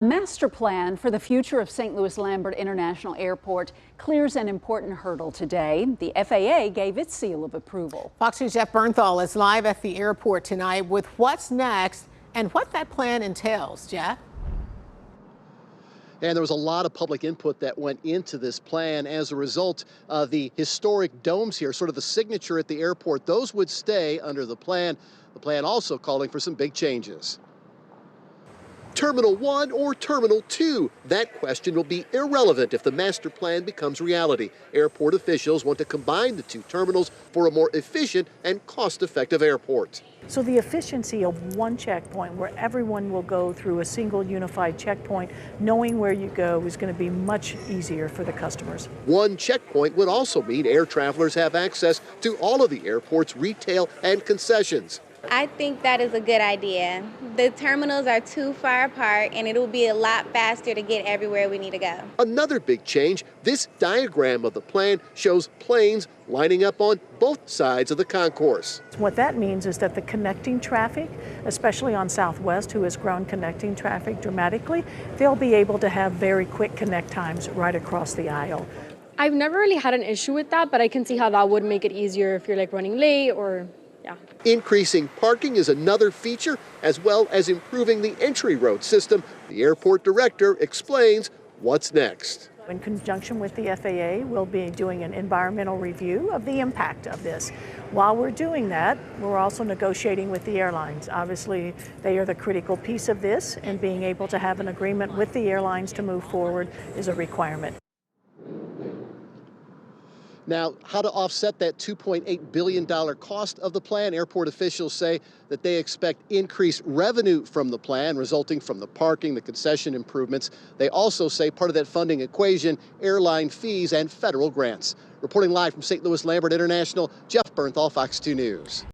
Master plan for the future of St. Louis Lambert International Airport clears an important hurdle today. The FAA gave its seal of approval. Fox News' Jeff Bernthal is live at the airport tonight with what's next and what that plan entails. Jeff? And there was a lot of public input that went into this plan. As a result, the historic domes here, sort of the signature at the airport, those would stay under the plan. The plan also calling for some big changes. Terminal 1 or Terminal 2? That question will be irrelevant if the master plan becomes reality. Airport officials want to combine the two terminals for a more efficient and cost-effective airport. So the efficiency of one checkpoint where everyone will go through a single unified checkpoint, knowing where you go, is going to be much easier for the customers. One checkpoint would also mean air travelers have access to all of the airport's retail and concessions. I think that is a good idea. The terminals are too far apart and it'll be a lot faster to get everywhere we need to go. Another big change, this diagram of the plan shows planes lining up on both sides of the concourse. What that means is that the connecting traffic, especially on Southwest, who has grown connecting traffic dramatically, they'll be able to have very quick connect times right across the aisle. I've never really had an issue with that, but I can see how that would make it easier if you're like running late or yeah. Increasing parking is another feature, as well as improving the entry road system. The airport director explains what's next. In conjunction with the FAA, we'll be doing an environmental review of the impact of this. While we're doing that, we're also negotiating with the airlines. Obviously, they are the critical piece of this, and being able to have an agreement with the airlines to move forward is a requirement. Now, how to offset that $2.8 billion cost of the plan? Airport officials say that they expect increased revenue from the plan resulting from the parking, the concession improvements. They also say part of that funding equation, airline fees and federal grants. Reporting live from St. Louis Lambert International, Jeff Bernthal, Fox 2 News.